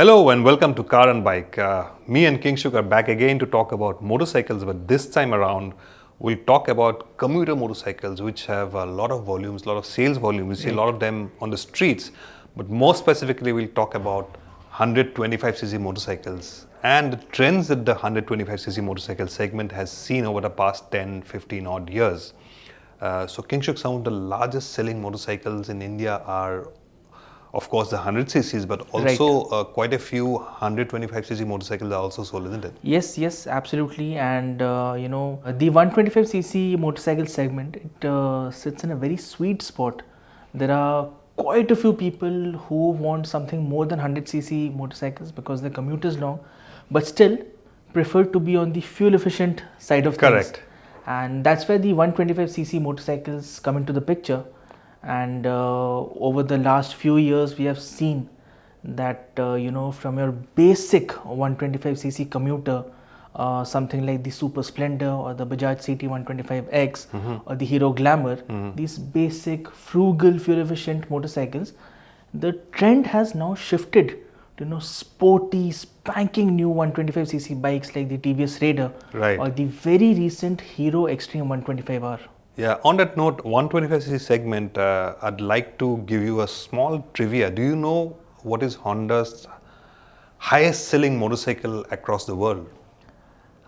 Hello and welcome to Car and Bike. Me and Kingshuk are back again to talk about motorcycles, but this time around we'll talk about commuter motorcycles which have a lot of volumes, a lot of sales volume. We see a lot of them on the streets, but more specifically we'll talk about 125cc motorcycles and the trends that the 125cc motorcycle segment has seen over the past 10, 15 odd years. So Kingshuk, some of the largest selling motorcycles in India are of course the 100cc's, but also quite a few 125cc motorcycles are also sold, isn't it? Yes, absolutely. And the 125cc motorcycle segment, it sits in a very sweet spot. There are quite a few people who want something more than 100cc motorcycles because the commute is long, but still prefer to be on the fuel efficient side of things. Correct. And that's where the 125cc motorcycles come into the picture. And over the last few years we have seen that from your basic 125cc commuter, something like the Super Splendor or the Bajaj CT 125X or the Hero Glamour, these basic frugal fuel efficient motorcycles, the trend has now shifted to sporty spanking new 125cc bikes like the TVS Raider or the very recent Hero Xtreme 125R. Yeah, on that note, 125cc segment, I'd like to give you a small trivia. Do you know what is Honda's highest selling motorcycle across the world?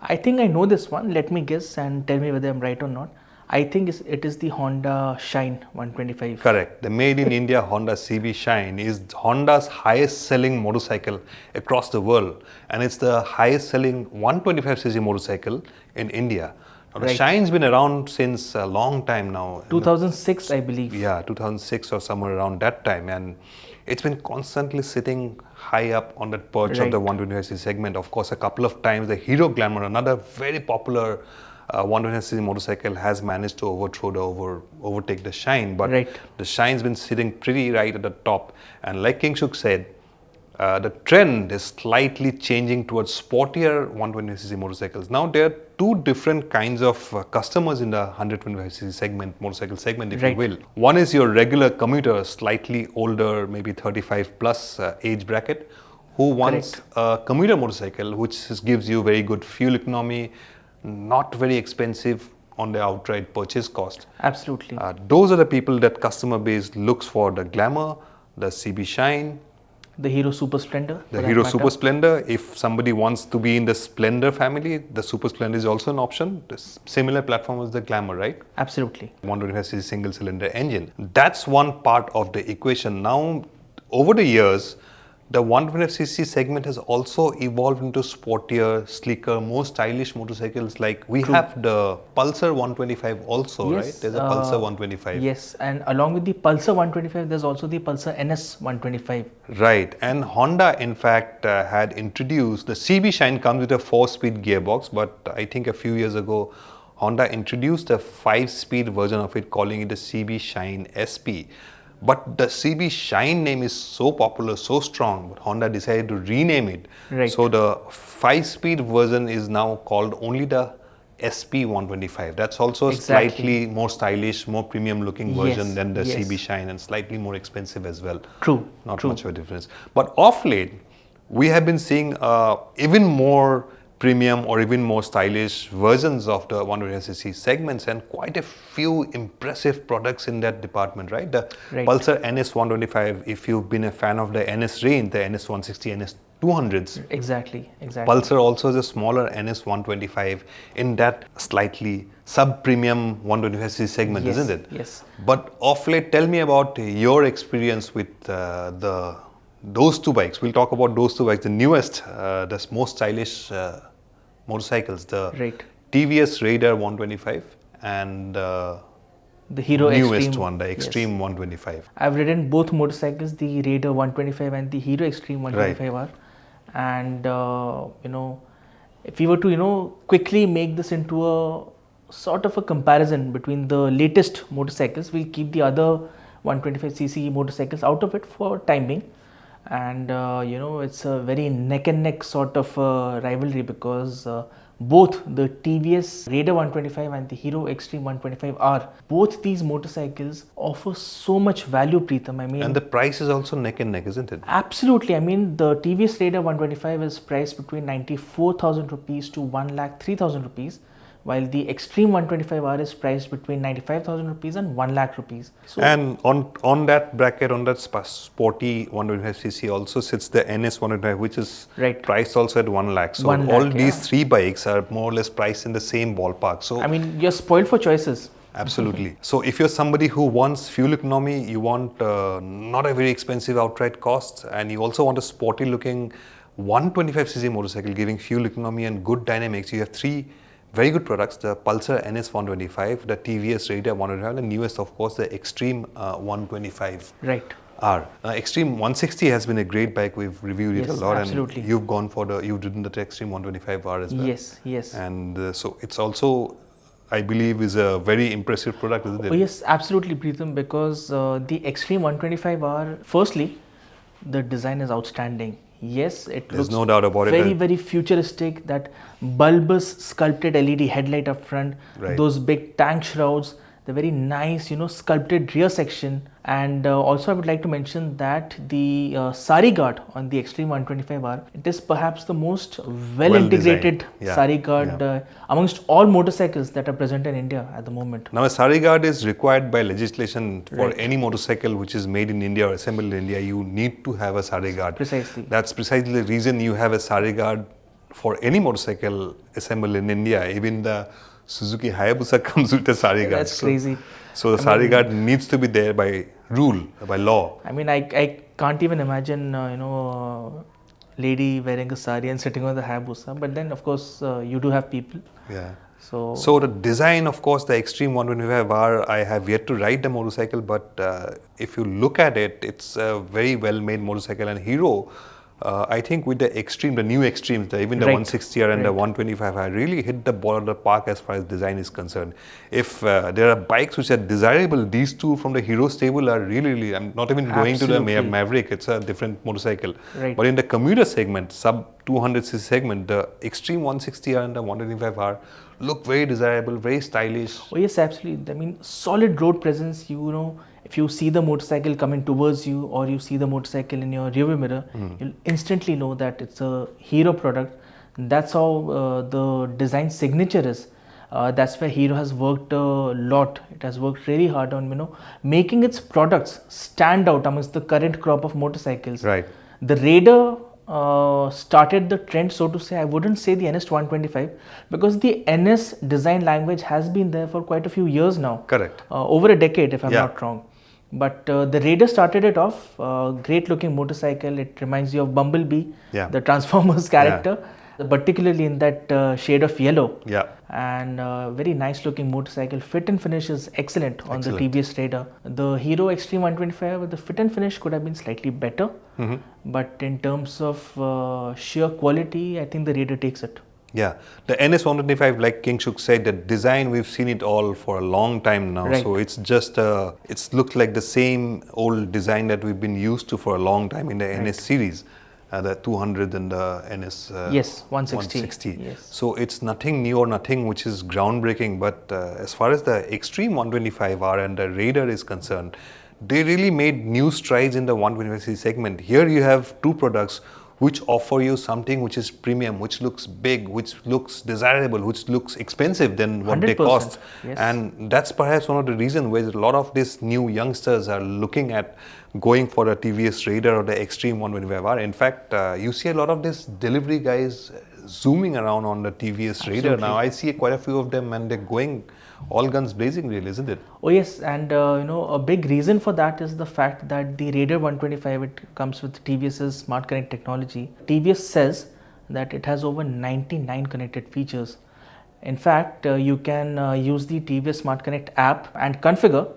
I think I know this one. Let me guess and tell me whether I'm right or not. I think it is the Honda Shine 125. Correct. The made in India Honda CB Shine is Honda's highest selling motorcycle across the world, and it's the highest selling 125cc motorcycle in India. Now, the Shine's been around since a long time now. 2006, I believe. Yeah, 2006 or somewhere around that time. And it's been constantly sitting high up on that perch of the 125cc segment. Of course, a couple of times the Hero Glamour, another very popular 125cc motorcycle, has managed to overtake the Shine. But the Shine's been sitting pretty right at the top. And like Kingshuk said, the trend is slightly changing towards sportier 125cc motorcycles. Now there are two different kinds of customers in the 125cc segment, motorcycle segment, if you will. One is your regular commuter, slightly older, maybe 35 plus age bracket, who wants a commuter motorcycle which gives you very good fuel economy, not very expensive on the outright purchase cost. Absolutely. Those are the people that customer base looks for: the Glamour, the CB Shine, the Hero Super Splendor. The Hero Super Splendor. If somebody wants to be in the Splendor family, the Super Splendor is also an option. The similar platform as the Glamour, right? Absolutely. 125cc single cylinder engine. That's one part of the equation. Now, over the years, the 125cc segment has also evolved into sportier, sleeker, more stylish motorcycles. Like we have the Pulsar 125 also, right? There's a Pulsar 125. Yes, and along with the Pulsar 125, there's also the Pulsar NS125. Right, and Honda in fact had introduced, the CB Shine comes with a 4-speed gearbox, but I think a few years ago, Honda introduced a 5-speed version of it, calling it the CB Shine SP. But the CB Shine name is so popular, so strong, but Honda decided to rename it. So the 5-speed version is now called only the SP 125. That's also a slightly more stylish, more premium looking version than the CB Shine, and slightly more expensive as well. Not much of a difference. But off late, we have been seeing even more premium or even more stylish versions of the 125cc segments, and quite a few impressive products in that department, right? The Pulsar NS125, if you've been a fan of the NS range, the NS160, NS200s. Exactly. Pulsar also is a smaller NS125 in that slightly sub-premium 125cc segment, isn't it? Yes. But off late, tell me about your experience with those two bikes. We'll talk about those two bikes, the newest, the most stylish motorcycles, the TVS Raider 125 and the Hero newest Xtreme one, the Xtreme 125. I've ridden both motorcycles, the Raider 125 and the Hero Xtreme 125R. And if we were to quickly make this into a sort of a comparison between the latest motorcycles, we'll keep the other 125cc motorcycles out of it for time being. And it's a very neck and neck sort of rivalry, because both the TVS Raider 125 and the Hero Xtreme 125R, both these motorcycles offer so much value, Preetam. I mean, And the price is also neck and neck, isn't it? absolutely. I mean, the TVS Raider 125 is priced between 94,000 rupees to 1,03,000 rupees, while the Xtreme 125R is priced between 95,000 rupees and 1 lakh rupees. So, And on that bracket, on that Sporty 125cc also sits the NS125, which is Right. priced also at 1 lakh. So 1 all lakh, these yeah. three bikes are more or less priced in the same ballpark. So I mean, you're spoiled for choices. absolutely. So if you're somebody who wants fuel economy, you want not a very expensive outright cost, and you also want a sporty looking 125cc motorcycle giving fuel economy and good dynamics, you have three very good products: the Pulsar NS125, the TVS Raider 125, and the newest, of course, the Xtreme 125. Right. Xtreme 160 has been a great bike. We've reviewed it a Yes, lot, absolutely. and you've gone for you've ridden the Xtreme 125R as well. Yes, yes. And so it's also, I believe, is a very impressive product, isn't it? Oh, yes, absolutely, Preetam, because the Xtreme 125R, firstly, the design is outstanding. Yes, it There's looks no doubt about it. very, very futuristic. That bulbous sculpted LED headlight up front, Right. those big tank shrouds, the very nice, sculpted rear section. And also, I would like to mention that the sari guard on the Xtreme 125R, it is perhaps the most well-integrated designed. Yeah, sari guard amongst all motorcycles that are present in India at the moment. Now, a sari guard is required by legislation for Right. any motorcycle which is made in India or assembled in India. You need to have a sari guard. Precisely. That's precisely the reason you have a sari guard for any motorcycle assembled in India. Even the Suzuki Hayabusa comes with a sari guard. That's crazy. So the sari guard needs to be there by rule, by law. I mean, I can't even imagine, lady wearing a sari and sitting on the Hayabusa. But then, of course, you do have people. Yeah. So, So the design, of course, the Xtreme 125R, I have yet to ride the motorcycle, but if you look at it, it's a very well-made motorcycle. And Hero, I think with the Xtreme, the new Xtremes, even the Right. 160R and the 125R, really hit the ball of the park as far as design is concerned. If there are bikes which are desirable, these two from the Hero stable are really, I'm not even going to the Absolutely. Maverick, it's a different motorcycle. Right. But in the commuter segment, sub 200cc segment, the Xtreme 160R and the 125R look very desirable, very stylish. oh yes, absolutely. I mean, solid road presence. If you see the motorcycle coming towards you, or you see the motorcycle in your rearview mirror, you'll instantly know that it's a Hero product. That's how the design signature is. That's where Hero has worked a lot. It has worked really hard on making its products stand out amongst the current crop of motorcycles. Right. The Raider started the trend, so to say. I wouldn't say the NS125, because the NS design language has been there for quite a few years now. Correct. Over a decade, if I'm Yeah. not wrong. But the Raider started it off. Great looking motorcycle. It reminds you of Bumblebee, Yeah. the Transformers character, particularly in that shade of yellow. Yeah. And very nice looking motorcycle. Fit and finish is excellent on Excellent. the TVS Raider. The Hero Xtreme 125, the fit and finish could have been slightly better. But in terms of sheer quality, I think the Raider takes it. Yeah, the NS125, like Kingshuk said, the design, we've seen it all for a long time now. Right. So it's just, it's looked like the same old design that we've been used to for a long time in the NS series, the 200 and the NS Yes, 160. Yes. So it's nothing new or nothing which is groundbreaking. But as far as the Xtreme 125R and the Raider is concerned, they really made new strides in the 125cc segment. Here you have two products which offer you something which is premium, which looks big, which looks desirable, which looks expensive than what they 100%, cost. yes. And that's perhaps one of the reasons where a lot of these new youngsters are looking at going for a TVS Raider or the Xtreme 125R. In fact, you see a lot of these delivery guys zooming around on the TVS Raider now. I see quite a few of them and they're going all guns blazing, really, isn't it? Oh yes, and a big reason for that is the fact that the Raider 125, it comes with TVS's Smart Connect technology. TVS says that it has over 99 connected features. In fact, you can use the TVS Smart Connect app and configure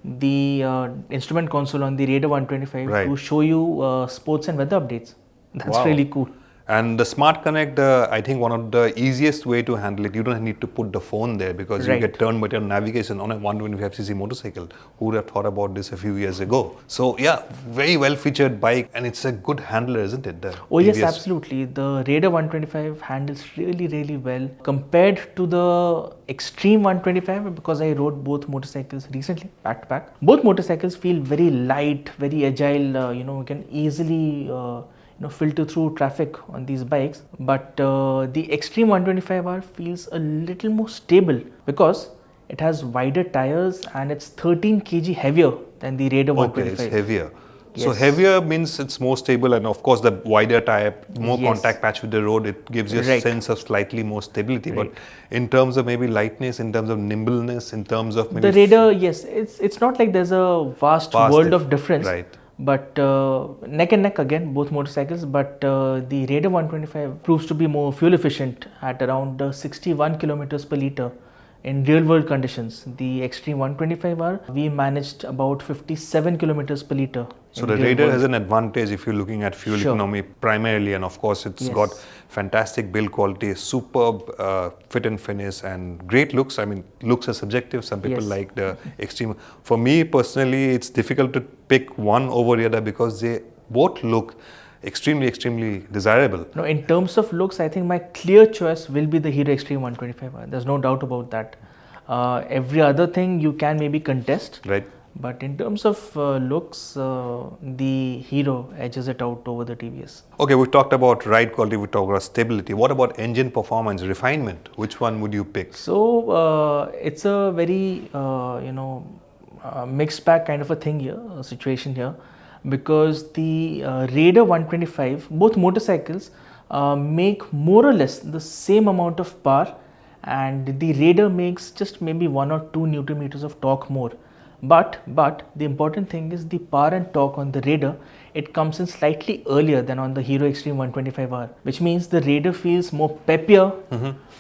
the instrument console on the Raider 125 Right. to show you sports and weather updates. That's Wow. really cool. And the Smart Connect, I think one of the easiest way to handle it, you don't need to put the phone there because you Right. get turn-by-turn navigation on a 125cc motorcycle. Who would have thought about this a few years ago? So yeah, very well-featured bike, and it's a good handler, isn't it? The Oh yes, TVS. absolutely. The Raider 125 handles really, really well compared to the Xtreme 125, because I rode both motorcycles recently back to back. Both motorcycles feel very light, very agile. You can easily filter through traffic on these bikes. But the Xtreme 125R feels a little more stable because it has wider tires and it's 13 kg heavier than the Raider Okay, 125. it's heavier. So Yes. heavier means it's more stable, and of course the wider tire, more Yes. contact patch with the road, it gives you a Right. sense of slightly more stability. Right. But in terms of maybe lightness, in terms of nimbleness, in terms of maybe The Raider, yes, it's not like there's a vast world of difference, right. but neck and neck again, both motorcycles. But the Raider 125 proves to be more fuel efficient at around 61 kilometers per liter in real world conditions. The Xtreme 125R, we managed about 57 kilometers per liter. So in the real Raider world. has an advantage if you're looking at fuel Sure. economy primarily, and of course it's Yes. got fantastic build quality, superb fit and finish, and great looks. I mean, looks are subjective. Some people Yes. like the Extreme. For me personally, it's difficult to pick one over the other because they both look extremely desirable. No, in terms of looks, I think my clear choice will be the Hero Xtreme 125. There's no doubt about that. Every other thing you can maybe contest, Right. but in terms of looks, the Hero edges it out over the TVS. Okay, we talked about ride quality, we talked about stability. What about engine performance, refinement? Which one would you pick? So it's a very mixed bag kind of a thing here, a situation here, because the Raider 125, both motorcycles make more or less the same amount of power, and the Raider makes just maybe 1 or 2 Newton meters of torque more. But the important thing is the power and torque on the Raider, it comes in slightly earlier than on the Hero Xtreme 125R, which means the Raider feels more peppier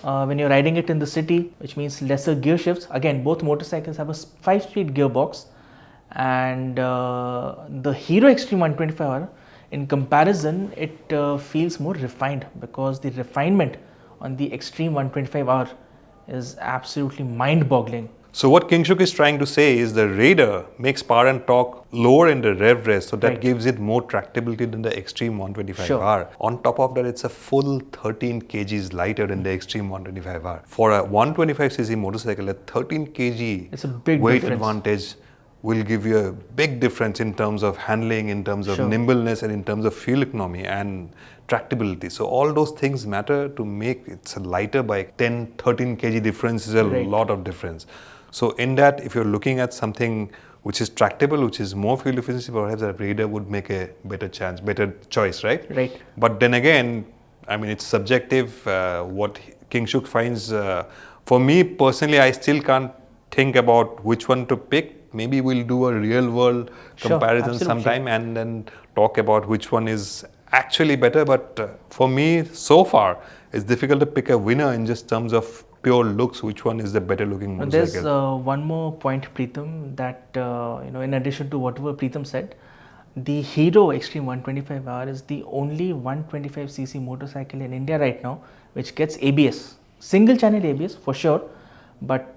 when you're riding it in the city, which means lesser gear shifts. Again, both motorcycles have a 5-speed gearbox, and the Hero Xtreme 125R, in comparison, it feels more refined, because the refinement on the Xtreme 125R is absolutely mind-boggling. So what Kingshuk is trying to say is the Raider makes power and torque lower in the rev rest, so that Right. gives it more tractability than the Xtreme 125R. Sure. On top of that, it's a full 13 kgs lighter than the Xtreme 125R. For a 125cc motorcycle, a 13 kg It's a big weight difference. advantage will give you a big difference in terms of handling, in terms of Sure. nimbleness, and in terms of fuel economy and tractability. So all those things matter to make it's a lighter bike. 10-13 kg difference is a Right. lot of difference. So in that, if you're looking at something which is tractable, which is more fuel efficiency, perhaps a Raider would make a better choice, right? Right. But then again, I mean, it's subjective. What Kingshuk finds, for me personally, I still can't think about which one to pick. Maybe we'll do a real world Sure, comparison absolutely. sometime and then talk about which one is actually better. But for me, so far, it's difficult to pick a winner in just terms of pure looks. Which one is the better looking And motorcycle? there's one more point, Preetam, that in addition to whatever Preetam said, the Hero Xtreme 125R is the only 125cc motorcycle in India right now which gets ABS, single channel ABS for sure, but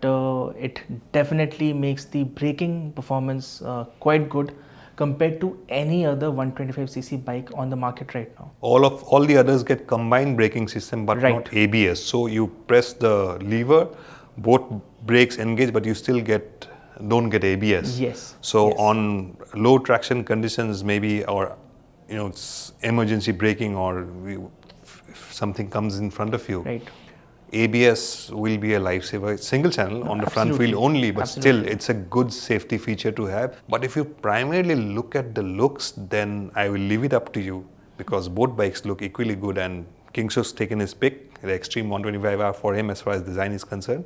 it definitely makes the braking performance quite good compared to any other 125cc bike on the market right now. All the others get combined braking system, but Right. not ABS. So you press the lever, both brakes engage, but you still don't get ABS. Yes. So yes. on low traction conditions, maybe, or it's emergency braking, or if something comes in front of you, Right. ABS will be a lifesaver. It's single channel on the front absolutely. wheel only, but Absolutely. still it's a good safety feature to have. But if you primarily look at the looks, then I will leave it up to you, because both bikes look equally good, and Kingshuk's taken his pick, the Xtreme 125R for him as far as design is concerned.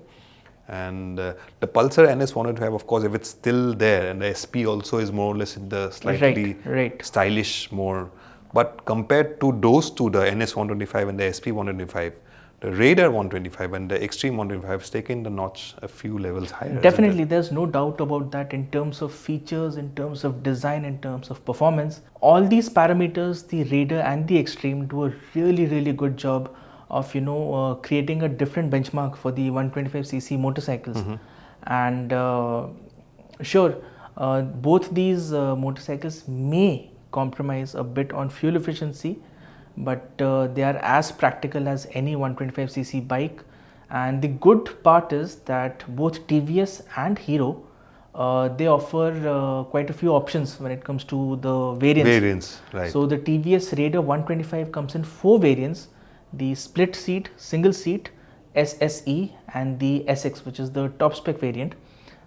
And the Pulsar NS125, of course, if it's still there, and the SP also is more or less in the slightly Right. stylish more. But compared to those two, the NS125 and the SP125, the Raider 125 and the Xtreme 125 has taken the notch a few levels higher. isn't Definitely, it? there's no doubt about that in terms of features, in terms of design, in terms of performance. All these parameters, the Raider and the Xtreme do a really, really good job of creating a different benchmark for the 125cc motorcycles. And sure, both these motorcycles may compromise a bit on fuel efficiency, but they are as practical as any 125cc bike. And the good part is that both TVS and Hero they offer quite a few options when it comes to the variants. Right. So the TVS Raider 125 comes in 4 variants: the split seat, single seat, SSE, and the SX, which is the top spec variant.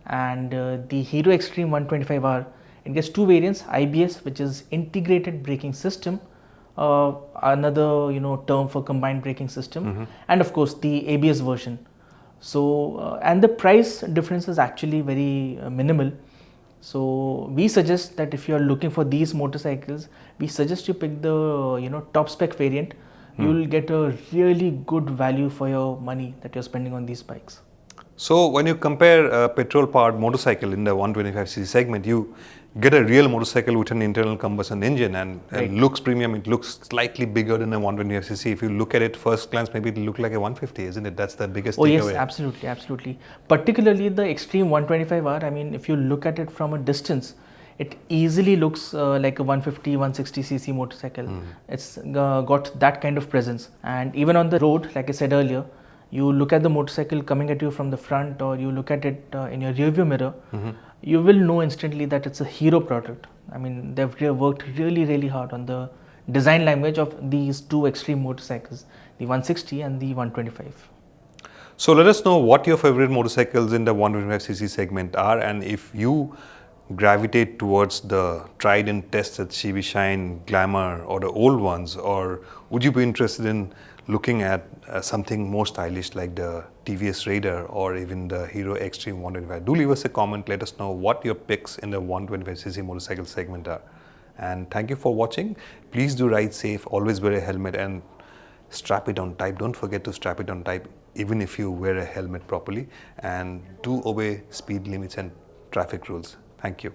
And the Hero Xtreme 125R, it gets 2 variants: IBS, which is integrated braking system, another term for combined braking system, and of course the ABS version. So and the price difference is actually very minimal. So we suggest that if you are looking for these motorcycles, we suggest you pick the top spec variant. You will get a really good value for your money that you're spending on these bikes. So when you compare a petrol-powered motorcycle in the 125cc segment, you get a real motorcycle with an internal combustion engine and Right. looks premium. It looks slightly bigger than a 125cc. If you look at it first glance, maybe it'll look like a 150, isn't it? That's the biggest Oh yes, takeaway. absolutely, absolutely. Particularly the Xtreme 125R. I mean, if you look at it from a distance, it easily looks like a 150, 160cc motorcycle. It's got that kind of presence. And even on the road, like I said earlier, you look at the motorcycle coming at you from the front, or you look at it in your rearview mirror, you will know instantly that it's a Hero product. I mean, they've worked really, really hard on the design language of these two Xtreme motorcycles, the 160 and the 125. So let us know what your favorite motorcycles in the 125cc segment are, and if you gravitate towards the tried and tested CB Shine, Glamour, or the old ones, or would you be interested in looking at something more stylish like the TVS Raider or even the Hero Xtreme 125? Do leave us a comment. Let us know what your picks in the 125cc motorcycle segment are. And thank you for watching. Please do ride safe, always wear a helmet, and strap it on tight. Don't forget to strap it on tight even if you wear a helmet properly, and do obey speed limits and traffic rules. Thank you.